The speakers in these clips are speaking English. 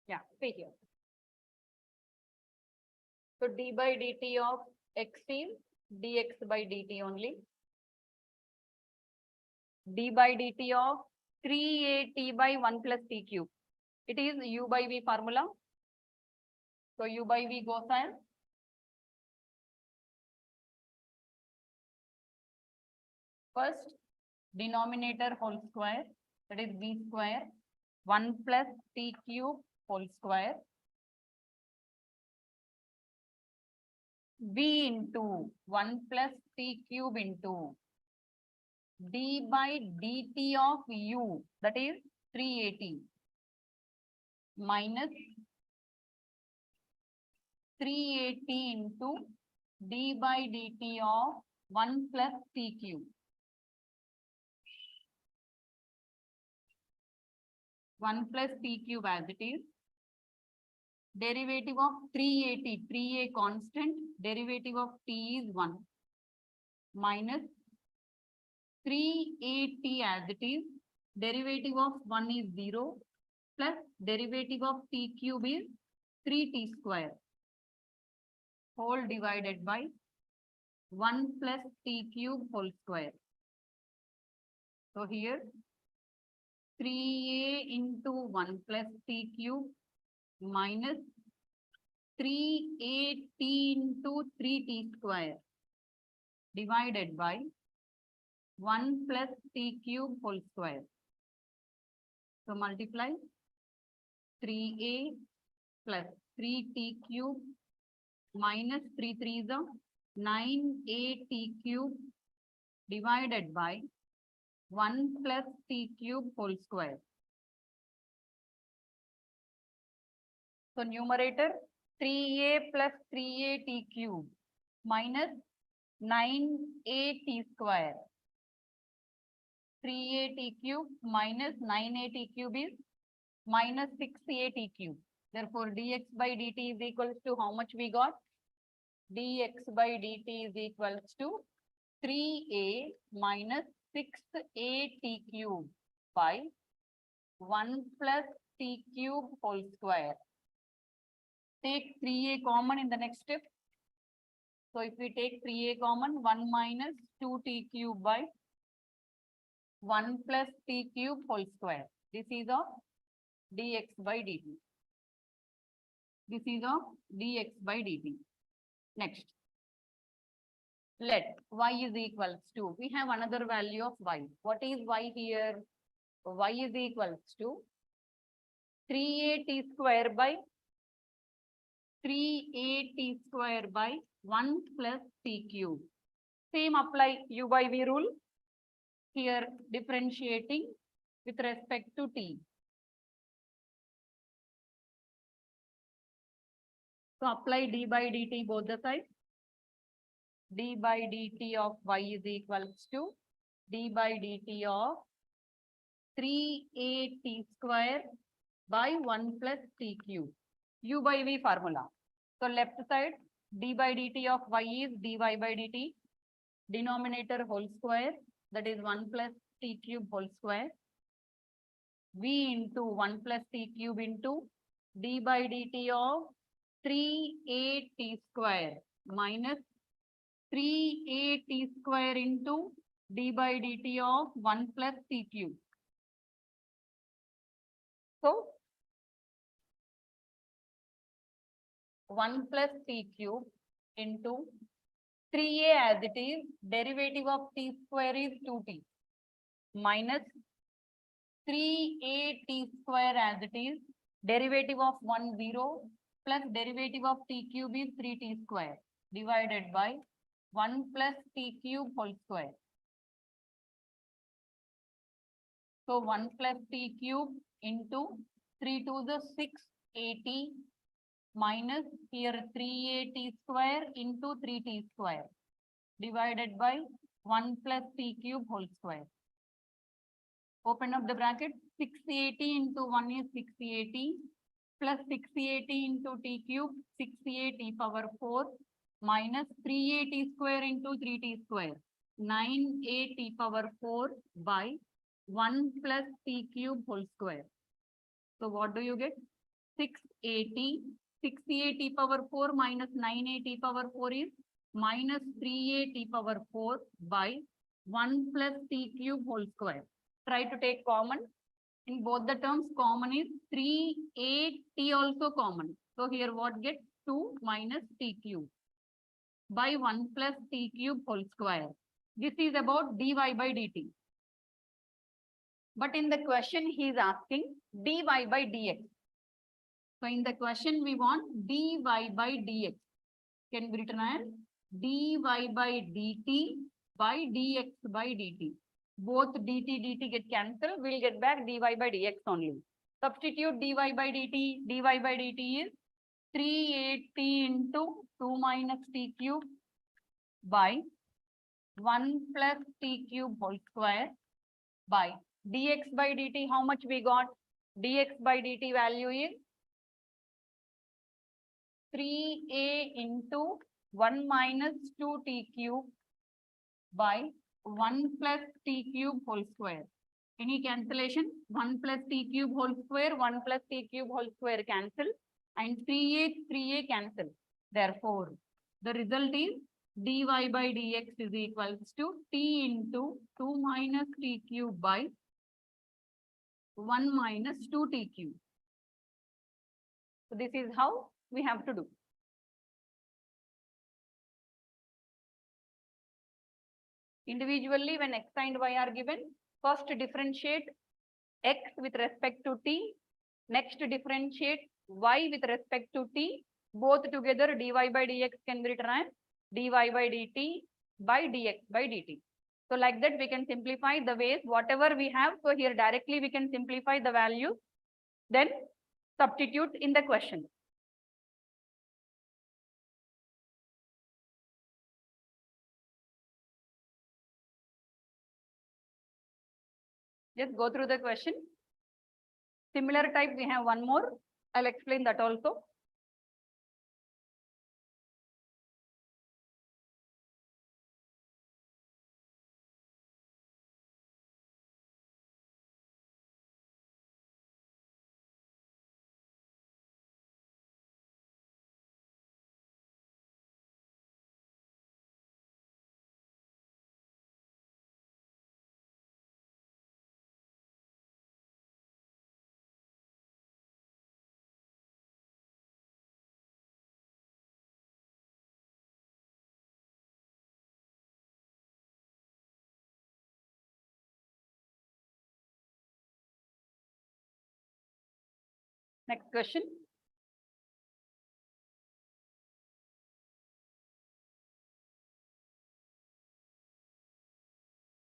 Yeah, stay here. So d by dt of x is dx by dt only. D by dt of 3at by 1 plus t cube. It is u by v formula. So u by v goes as first denominator whole square, that is v square, 1 plus t cube whole square, v into 1 plus t cube into d by dt of u, that is 3at, minus 3at into d by dt of 1 plus t cube. 1 plus t cube as it is. Derivative of 3at, 3a constant, derivative of t is 1, minus 3at as it is, derivative of 1 is 0, plus derivative of t cube is 3t square, whole divided by 1 plus t cube whole square. So here 3a into 1 plus t cube minus 3at into 3t square divided by 1 plus t cube whole square. So multiply 3a plus 3t cube minus 3 3s are 9at cube divided by 1 plus t cube whole square. So numerator 3a plus 3at cube minus 9at square. 3at cube minus 9at cube is minus 6at cube. Therefore, dx by dt is equals to how much we got? Dx by dt is equals to 3a minus 6at cube by 1 plus t cube whole square. Take 3a common in the next step. So if we take 3a common, 1 minus 2t cube by 1 plus t cube whole square. This is of dx by dt. This is of dx by dt. Next. Let y is equals to, we have another value of y. What is y here? Y is equals to 3at square by 3at square by 1 plus t cube. Same apply u by v rule. Here differentiating with respect to t. So apply d by dt both the sides. D by dt of y is equals to d by dt of 3at square by 1 plus t cube. U by v formula. So left side d by dt of y is dy by dt. Denominator whole square, that is 1 plus t cube whole square. V into 1 plus t cube into d by dt of 3at square minus 3at square into d by dt of 1 plus t cube. So 1 plus t cube into 3a as it is, derivative of t square is 2t, minus 3at square as it is, derivative of 1 0, plus derivative of t cube is 3t square, divided by 1 plus t cube whole square. So 1 plus t cube into 3 to the 6at minus here 3at square into 3t square divided by 1 plus t cube whole square. Open up the bracket. 6at into 1 is 6at plus 6at into t cube, 6at power 4 minus 3at square into 3t square, 9at power 4 by 1 plus t cube whole square. So what do you get? 680. 6a t power 4 minus 9a t power 4 is minus 3a t power 4 by 1 plus t cube whole square. Try to take common. In both the terms, common is 3a t also common. So here what gets 2 minus t cube by 1 plus t cube whole square. This is about dy by dt. But in the question, he is asking dy by dx. So in the question, we want dy by dx. Can be written as dy by dt by dx by dt. Both dt, dt get cancelled. We'll get back dy by dx only. Substitute dy by dt. Dy by dt is 380 into 2 minus t cube by 1 plus t cube whole square by dx by dt. How much we got? Dx by dt value is 3a into 1 minus 2t cube by 1 plus t cube whole square. Any cancellation? 1 plus t cube whole square, 1 plus t cube whole square cancel, and 3a cancel. Therefore, the result is dy by dx is equals to t into 2 minus t cube by 1 minus 2t cube. So this is how we have to do. Individually, when x and y are given, first differentiate x with respect to t, next differentiate y with respect to t, both together dy by dx can be written as dy by dt by dx by dt. So like that we can simplify the ways whatever we have. So here directly we can simplify the value, then substitute in the question. Just go through the question. Similar type we have one more. I'll explain that also. Next question.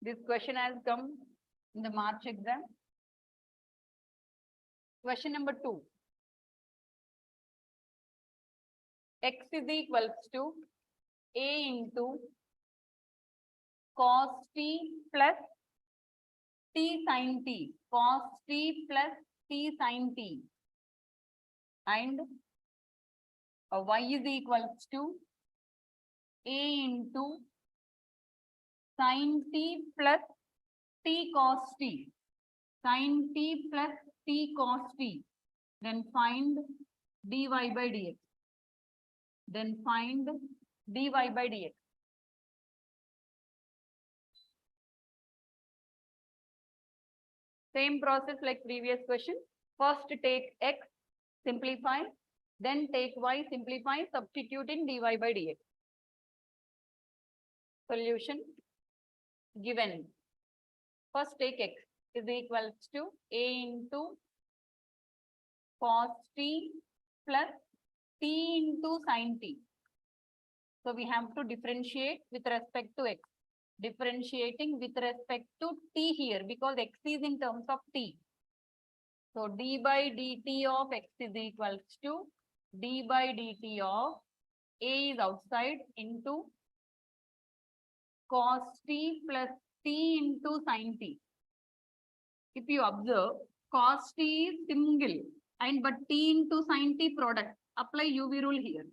This question has come in the March exam. Question number 2. X is equals to a into cos t plus t sin t. Cos t plus t sin t. And y is equals to a into sin t plus t cos t. Sin t plus t cos t. Then find dy by dx. Then find dy by dx. Same process like previous question. First take x, simplify, then take y, simplify, substitute in dy by dx. Solution given. First take x is equals to a into cos t plus t into sin t. So we have to differentiate with respect to x. Differentiating with respect to t here because x is in terms of t. So d by dt of x is equals to d by dt of a is outside into cos t plus t into sin t. If you observe, cos t is single and but t into sin t product. Apply UV rule here.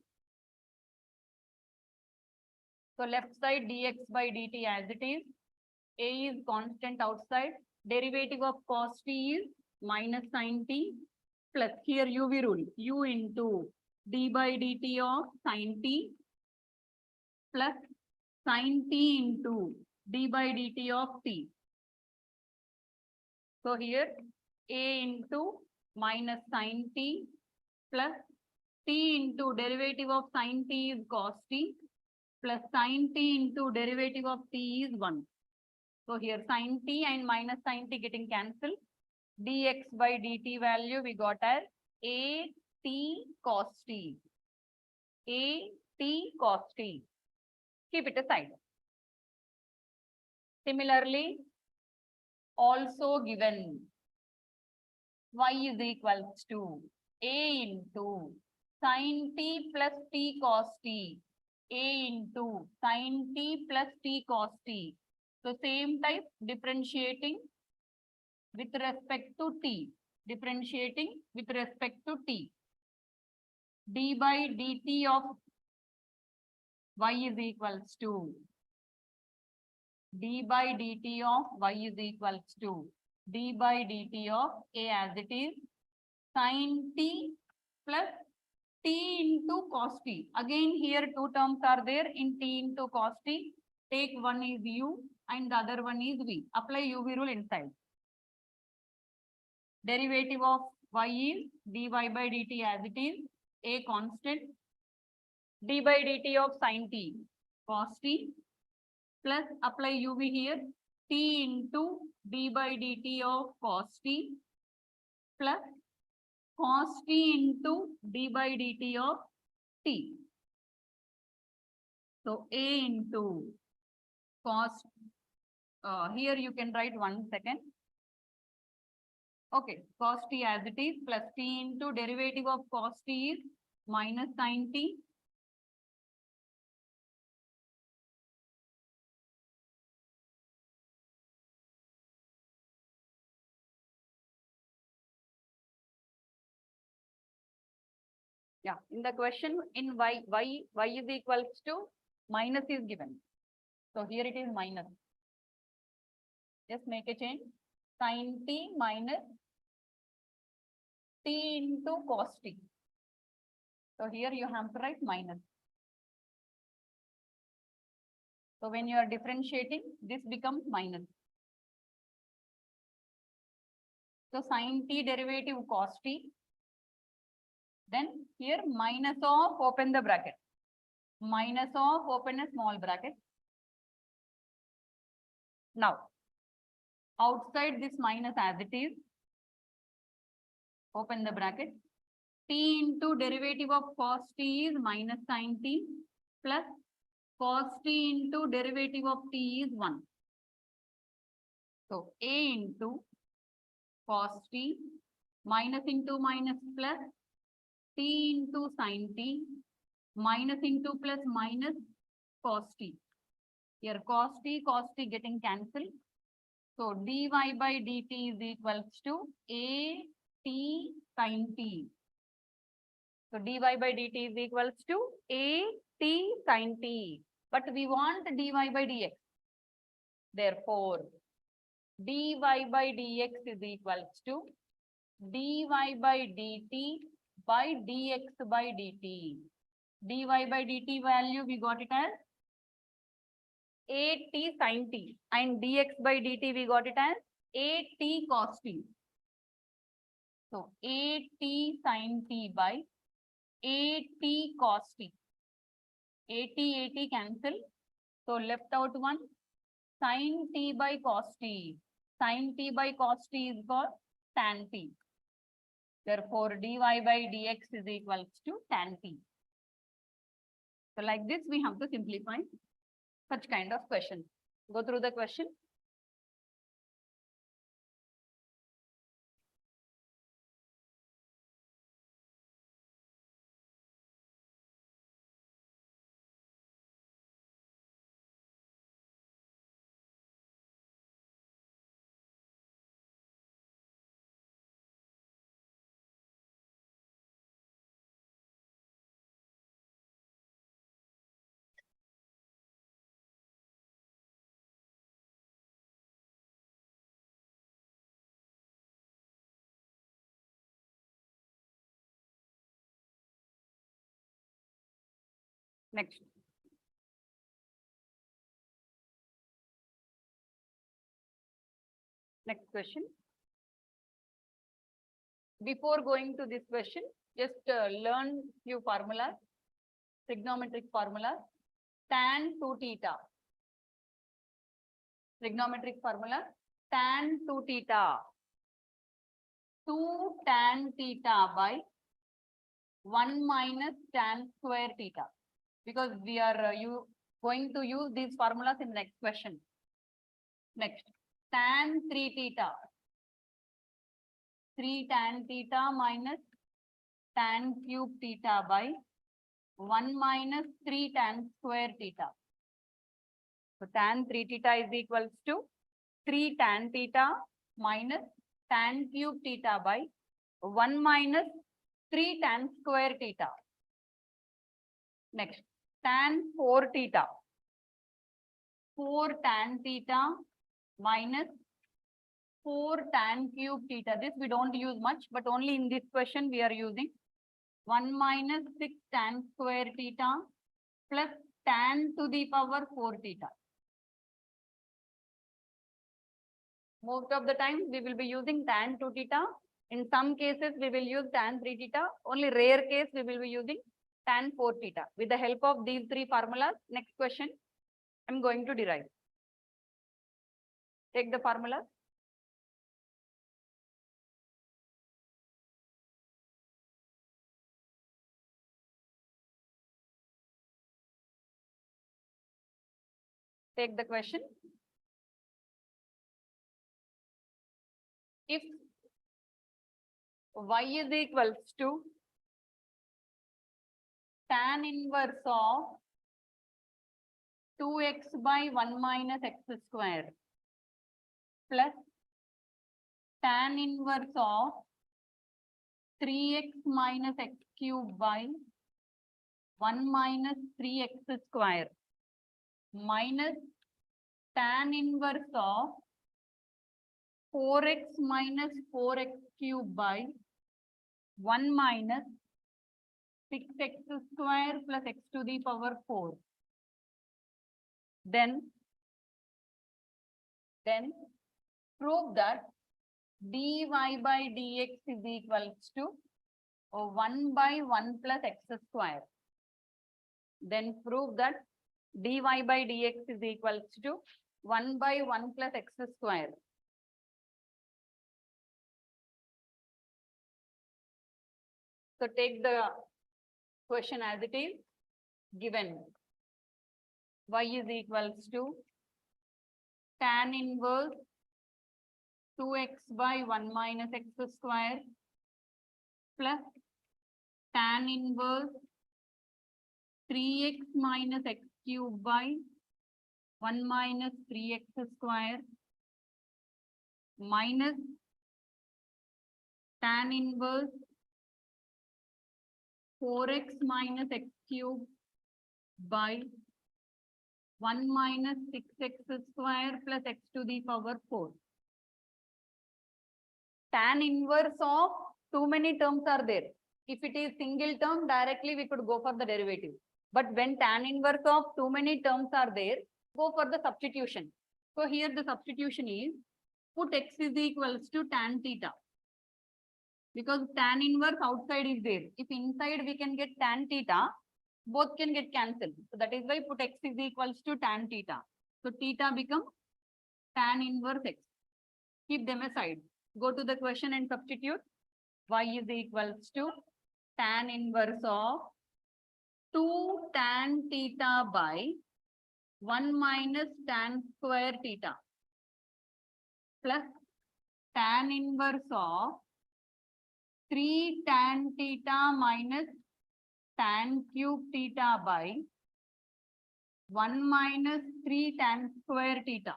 So left side dx by dt as it is. A is constant outside. Derivative of cos t is minus sin t. plus here UV rule, U into d by dt of sin t plus sin t into d by dt of t. So here a into minus sin t plus t into derivative of sin t is cos t plus sin t into derivative of t is 1. So here sin t and minus sin t getting cancelled. Dx by dt value we got as a t cos t. A t cos t. Keep it aside. Similarly, also given y is equals to a into sin t plus t cos t. A into sin t plus t cos t. So same type differentiating with respect to t. Differentiating with respect to t. D by dt of y is equals to d by dt of y is equals to d by dt of a as it is sin t plus t into cos t. Again here two terms are there in t into cos t. Take one is u and the other one is v. Apply uv rule inside. Derivative of y is dy by dt as it is a constant d by dt of sin t cos t plus apply uv here t into d by dt of cos t plus cos t into d by dt of t. So a into cos, here you can write 1 second. Okay, cos t as it is plus t into derivative of cos t is minus sin t. Yeah, in the question in y is equals to minus is given. So here it is minus. Just make a change. Sin t minus t into cos t. So here you have to write minus. So when you are differentiating, this becomes minus. So sin t derivative cos t. Then here minus of open the bracket. Minus of open a small bracket. Now, outside this minus as it is, open the bracket. T into derivative of cos t is minus sin t plus cos t into derivative of t is 1. So a into cos t minus into minus plus t into sin t minus into plus minus cos t. Here cos t getting cancelled. So dy by dt is equals to a t sin t. So dy by dt is equals to a t sin t. But we want dy by dx. Therefore, dy by dx is equals to dy by dt by dx by dt. Dy by dt value we got it as a t sin t and dx by dt we got it as a t cos t. So a t sin t by a t cos t. A t cancel. So left out one sin t by cos t. Sin t by cos t is called tan t. Therefore, dy by dx is equals to tan t. So like this, we have to simplify such kind of question. Go through the question. Next. Next question. Before going to this question, just learn few formulas, trigonometric formulas. Tan 2 theta. Trigonometric formula. Tan 2 theta. 2 tan theta by 1 minus tan square theta. Because we are going to use these formulas in the next question. Next. Tan 3 theta. 3 tan theta minus tan cube theta by 1 minus 3 tan square theta. So tan 3 theta is equals to 3 tan theta minus tan cube theta by 1 minus 3 tan square theta. Next, tan 4 theta. 4 tan theta minus 4 tan cube theta. This we don't use much, but only in this question we are using 1 minus 6 tan square theta plus tan to the power 4 theta. Most of the time we will be using tan 2 theta. In some cases we will use tan 3 theta. Only rare case we will be using tan 4 theta. With the help of these three formulas, next question I am going to derive. Take the formula. Take the question. If y is equals to tan inverse of 2x by 1 minus x square plus tan inverse of 3x minus x cube by 1 minus 3x square minus tan inverse of 4x minus 4x cube by 1 minus 6x square plus x to the power 4. Then prove that dy by dx is equals to 1 by 1 plus x square. Then prove that dy by dx is equals to 1 by 1 plus x square. So take the question as it is given. Y is equals to tan inverse 2x by 1 minus x square plus tan inverse 3x minus x cube by 1 minus 3x square minus tan inverse 4x minus x cube by 1 minus 6x square plus x to the power 4. Tan inverse of too many terms are there. If it is single term, directly we could go for the derivative. But when tan inverse of too many terms are there, go for the substitution. So here the substitution is put x is equals to tan theta. Because tan inverse outside is there. If inside we can get tan theta, both can get cancelled. So that is why put x is equals to tan theta. So theta become tan inverse x. Keep them aside. Go to the question and substitute. Y is equals to tan inverse of 2 tan theta by 1 minus tan square theta plus tan inverse of 3 tan theta minus tan cube theta by 1 minus 3 tan square theta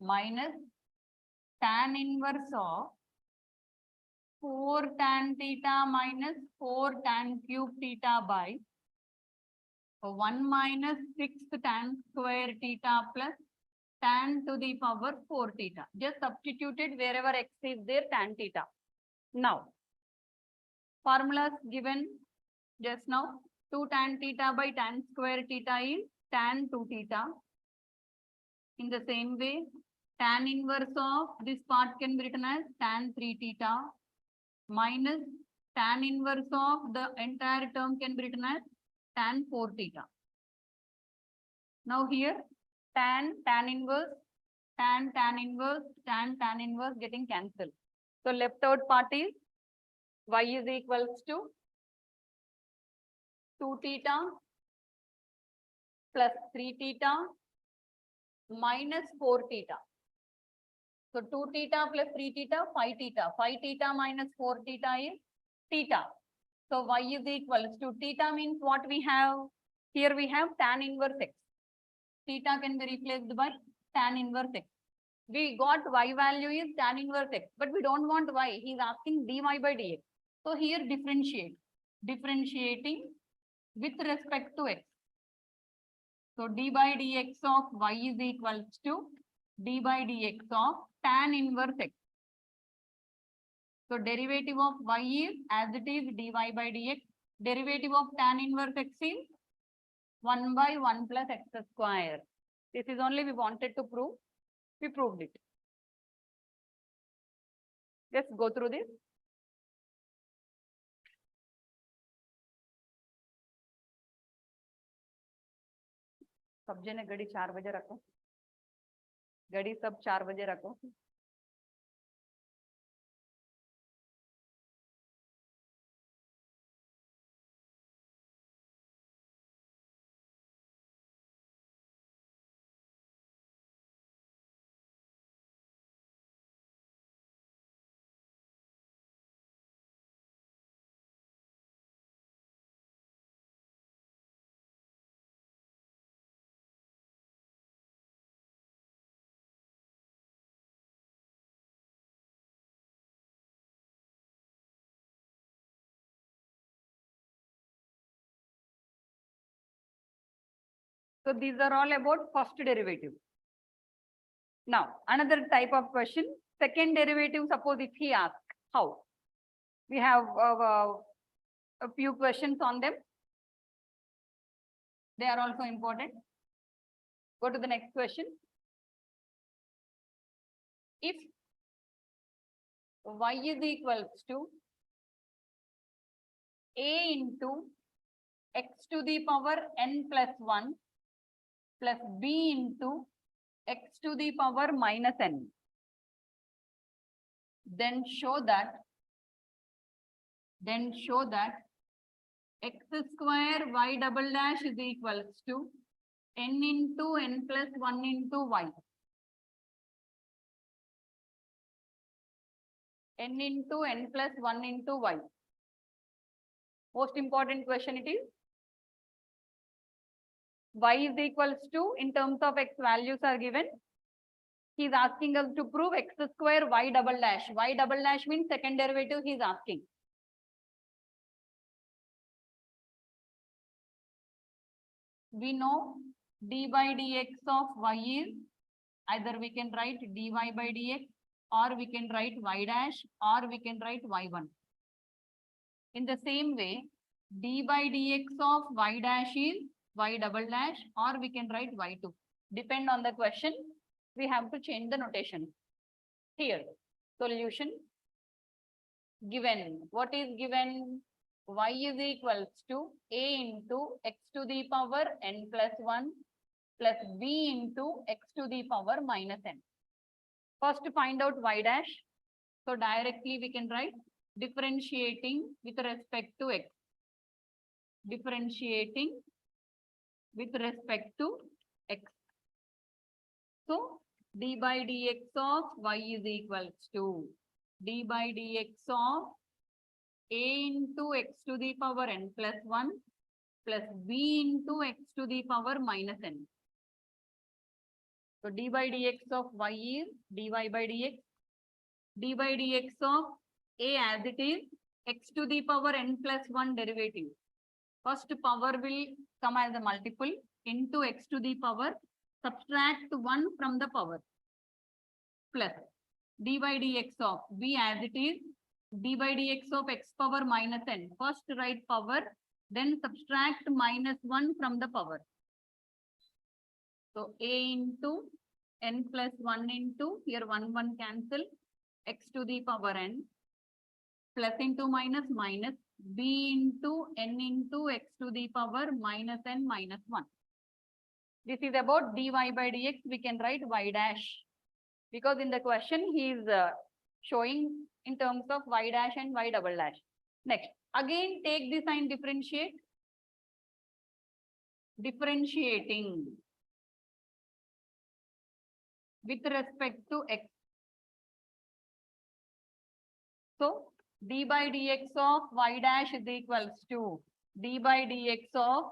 minus tan inverse of 4 tan theta minus 4 tan cube theta by 1 minus 6 tan square theta plus tan to the power 4 theta. Just substituted wherever x is there, tan theta. Now, formulas given just now. 2 tan theta by tan square theta is tan 2 theta. In the same way, tan inverse of this part can be written as tan 3 theta minus tan inverse of the entire term can be written as tan 4 theta. Now here, tan inverse, tan inverse, tan inverse getting cancelled. So left out part is y is equals to 2 theta plus 3 theta minus 4 theta. So 2 theta plus 3 theta, 5 theta. 5 theta minus 4 theta is theta. So y is equals to theta means what we have? Here we have tan inverse x. Theta can be replaced by tan inverse x. We got y value is tan inverse x, but we don't want y. He is asking dy by dx. So here differentiate. Differentiating with respect to x. So d by dx of y is equals to d by dx of tan inverse x. So derivative of y is as it is dy by dx. Derivative of tan inverse x is 1 by 1 plus x square. This is only we wanted to prove. We proved it. Let's go through this. सब जने घड़ी 4 बजे रखो. घड़ी सब 4 बजे रखो. So these are all about first derivative. Now, another type of question, second derivative, suppose if he asks, how? We have a few questions on them. They are also important. Go to the next question. If y is equals to a into x to the power n plus 1 plus b into x to the power minus n, then show that x square y double dash is equals to n into n plus 1 into y. N into n plus 1 into y. Most important question it is. Y is equals to, in terms of x values are given. He is asking us to prove x square y double dash. Y double dash means second derivative he is asking. We know d by dx of y is, either we can write dy by dx, or we can write y dash, or we can write y1. In the same way, d by dx of y dash is y double dash, or we can write y2. Depend on the question, we have to change the notation. Here, solution given. What is given? Y is equals to a into x to the power n plus 1 plus b into x to the power minus n. First find out y dash. So directly we can write differentiating with respect to x. Differentiating with respect to x. So d by dx of y is equals to d by dx of a into x to the power n plus 1 plus b into x to the power minus n. So d by dx of y is dy by dx. D by dx of a as it is x to the power n plus 1 derivative. First power will come as a multiple into x to the power, subtract 1 from the power, plus d by dx of b as it is d by dx of x power minus n. First write power, Then subtract -1 from the power. So a into n plus 1 into, here 1 cancel, x to the power n, plus into minus minus, b into n into x to the power minus n minus 1. This is about dy by dx. We can write y dash, because in the question he is showing in terms of y dash and y double dash. Next, again take the sign differentiate. Differentiating with respect to x. So d by dx of y dash is equals to d by dx of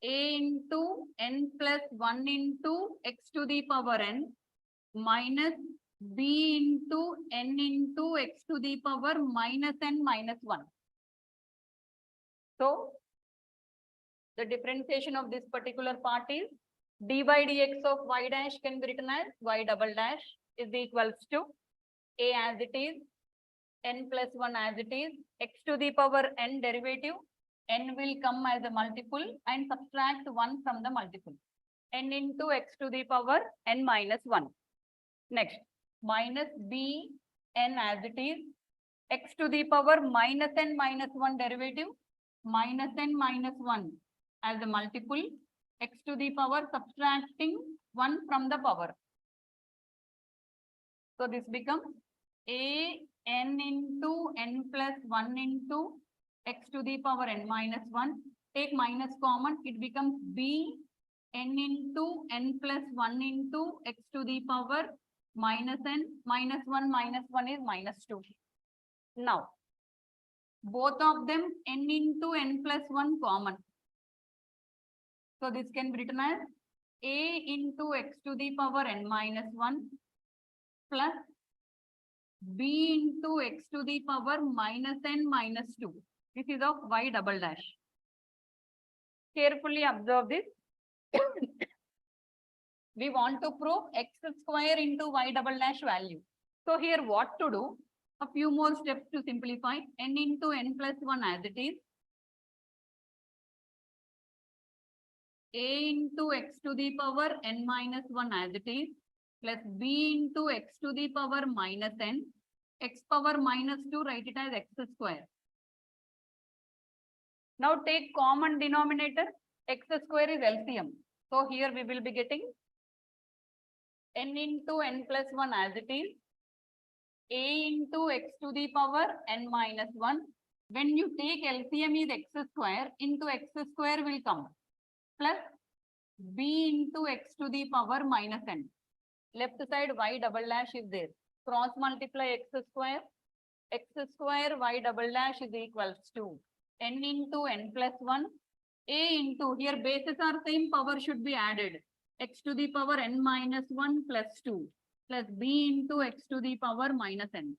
a into n plus 1 into x to the power n minus b into n into x to the power minus n minus 1. So the differentiation of this particular part is d by dx of y dash can be written as y double dash is equals to a as it is, n plus 1 as it is, x to the power n derivative, n will come as a multiple and subtract 1 from the multiple, n into x to the power n minus 1. Next, minus b n as it is, x to the power minus n minus 1 derivative, minus n minus 1 as a multiple, x to the power subtracting 1 from the power. So this becomes a n into n plus 1 into x to the power n minus 1. Take minus common, it becomes b n into n plus 1 into x to the power minus n minus 1 is minus 2. Now, both of them n into n plus 1 common. So this can be written as a into x to the power n minus 1 plus b into x to the power minus n minus 2. This is of y double dash. Carefully observe this. We want to prove x square into y double dash value. So here what to do? A few more steps to simplify. N into n plus 1 as it is. A into x to the power n minus 1 as it is, plus b into x to the power minus n, x power minus 2, write it as x square. Now take common denominator, x square is LCM. So here we will be getting n into n plus 1 as it is, a into x to the power n minus 1. When you take LCM is x square, into x square will come, plus b into x to the power minus n. Left side y double dash is there. Cross multiply x square y double dash is equals to n into n plus 1, a into, here bases are same, power should be added, x to the power n minus 1 plus 2 plus b into x to the power minus n.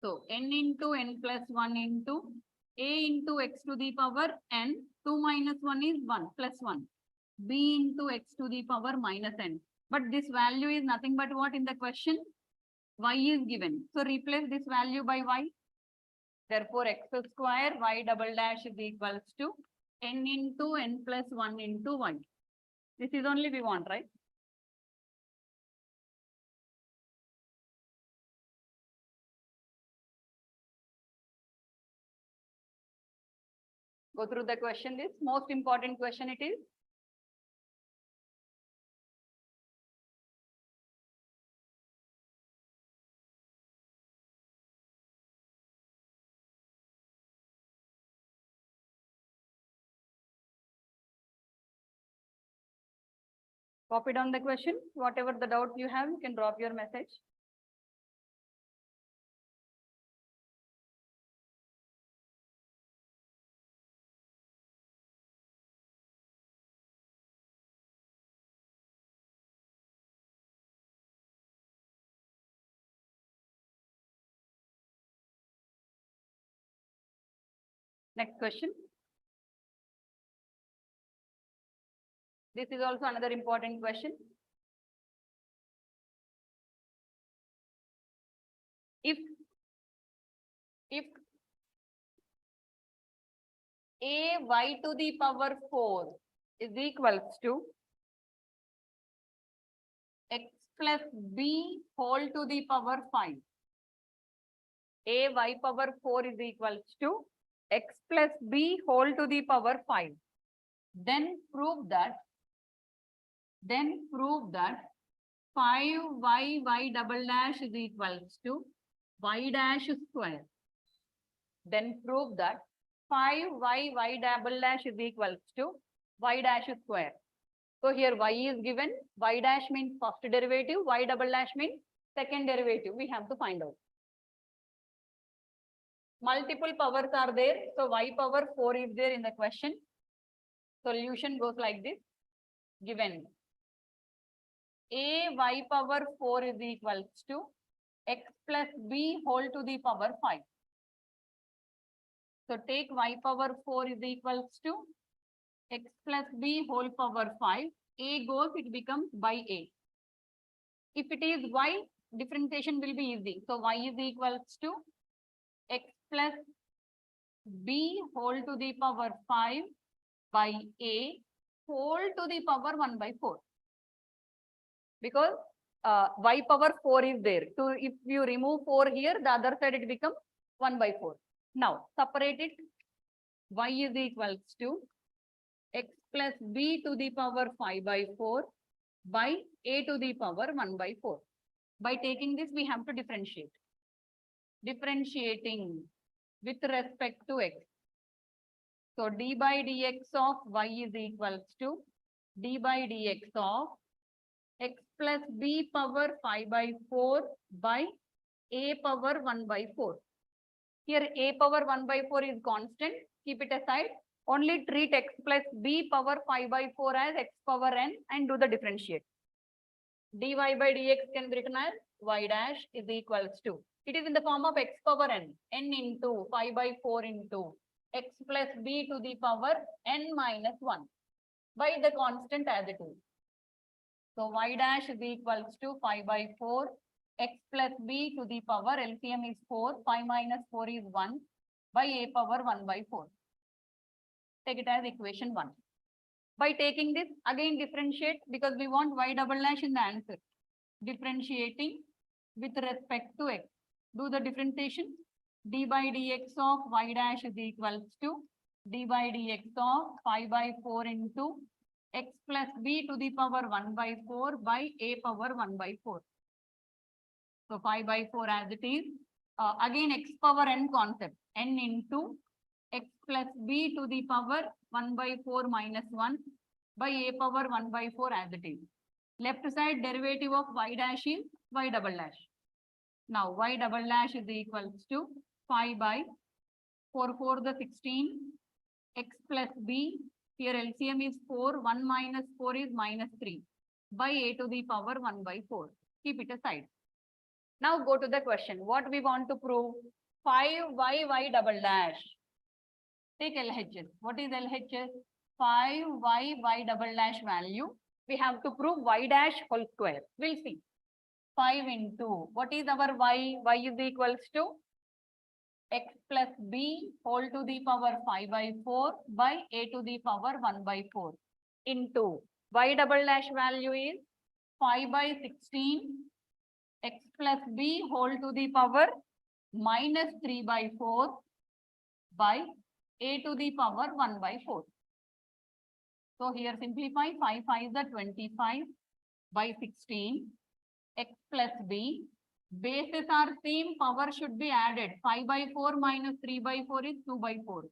So n into n plus 1 into a into x to the power n, 2 minus 1 is 1 plus 1, b into x to the power minus n. But this value is nothing but what in the question? Y is given. So replace this value by y. Therefore, x square y double dash is equals to n into n plus 1 into y. This is only we want, right? Go through the question. This most important question it is. Copy down the question. Whatever the doubt you have, you can drop your message. Next question. This is also another important question. If ay to the power 4 is equals to x plus b whole to the power 5. Ay power 4 is equals to x plus b whole to the power 5. Then prove that 5y double dash is equals to y dash square. Then prove that 5y double dash is equals to y dash square. So here y is given, y dash means first derivative, y double dash means second derivative. We have to find out. Multiple powers are there. So y power 4 is there in the question. Solution goes like this. Given a y power 4 is equals to x plus b whole to the power 5. So take y power 4 is equals to x plus b whole power 5. A goes, it becomes by a. If it is y, differentiation will be easy. So y is equals to x plus b whole to the power 5 by a whole to the power 1 by 4. Because y power 4 is there. So if you remove 4 here, the other side it becomes 1 by 4. Now separate it. Y is equals to x plus b to the power 5 by 4 by a to the power 1 by 4. By taking this, we have to differentiate. Differentiating with respect to x. So d by dx of y is equals to d by dx of x plus b power 5 by 4 by a power 1 by 4. Here a power 1 by 4 is constant. Keep it aside. Only treat x plus b power 5 by 4 as x power n and do the differentiate. dy by dx can be written as y dash is equals to. It is in the form of x power n into 5 by 4 into x plus b to the power n minus 1 by the constant as it is. So y dash is equals to 5 by 4 x plus b to the power LCM is 4, 5 minus 4 is 1 by a power 1 by 4. Take it as equation 1. By taking this, again differentiate because we want y double dash in the answer. Differentiating with respect to x. Do the differentiation. D by dx of y dash is equals to d by dx of 5 by 4 into x plus b to the power 1 by 4 by a power 1 by 4. So 5 by 4 as it is. Again x power n concept. N into x plus b to the power 1 by 4 minus 1 by a power 1 by 4 as it is. Left side derivative of y dash is y double dash. Now y double dash is equals to 5 by 4 4 the 16 x plus b. Here LCM is 4, 1 minus 4 is minus 3 by a to the power 1 by 4. Keep it aside. Now go to the question. What we want to prove? 5y double dash. Take LHS. What is LHS? 5y double dash value. We have to prove y dash whole square. We'll see. 5 into, what is our y? Y is equals to x plus b whole to the power 5 by 4 by a to the power 1 by 4 into y double dash value is 5 by 16 x plus b whole to the power minus 3 by 4 by a to the power 1 by 4. So here simplify 5 5 is the 25 by 16 x plus b. Bases are same, power should be added. 5 by 4 minus 3 by 4 is 2 by 4.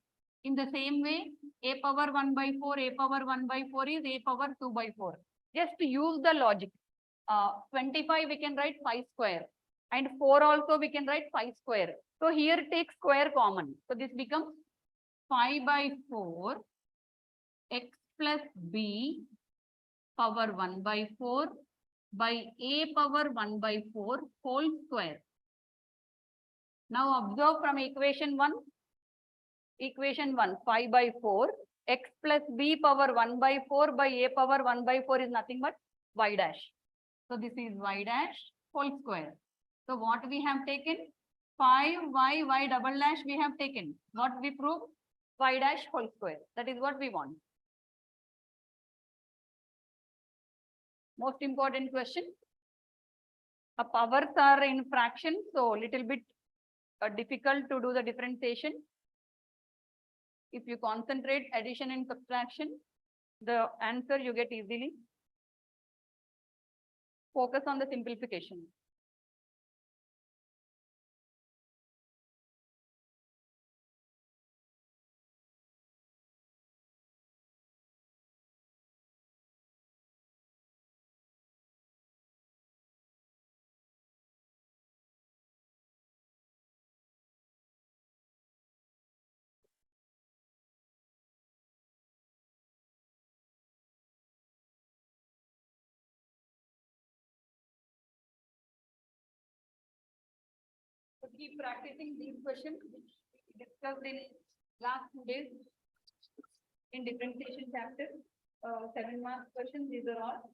In the same way, a power 1 by 4, a power 1 by 4 is a power 2 by 4. Just use the logic. 25 we can write 5 square and 4 also we can write 5 square. So here take square common. So this becomes 5 by 4 x plus b power 1 by 4 by a power 1 by 4 whole square. Now observe from equation 1. Equation 1, 5 by 4 x plus b power 1 by 4 by a power 1 by 4 is nothing but y dash. So this is y dash whole square. So what we have taken? 5y double dash we have taken. What we prove? y dash whole square. That is what we want. Most important question. Powers are in fraction, so little bit difficult to do the differentiation. If you concentrate addition and subtraction, the answer you get easily. Focus on the simplification. So keep practicing these questions which we discussed in last 2 days in differentiation chapter. 7 mark questions. These are all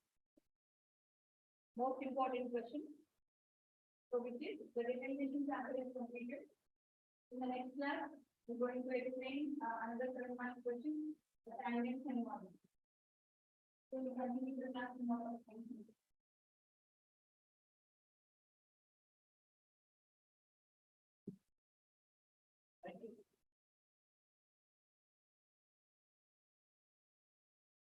most important questions. So which is the differentiation chapter is completed. In the next class, we're going to explain another 7 mark question, the tangents and models. So we continue the class tomorrow. Thank you.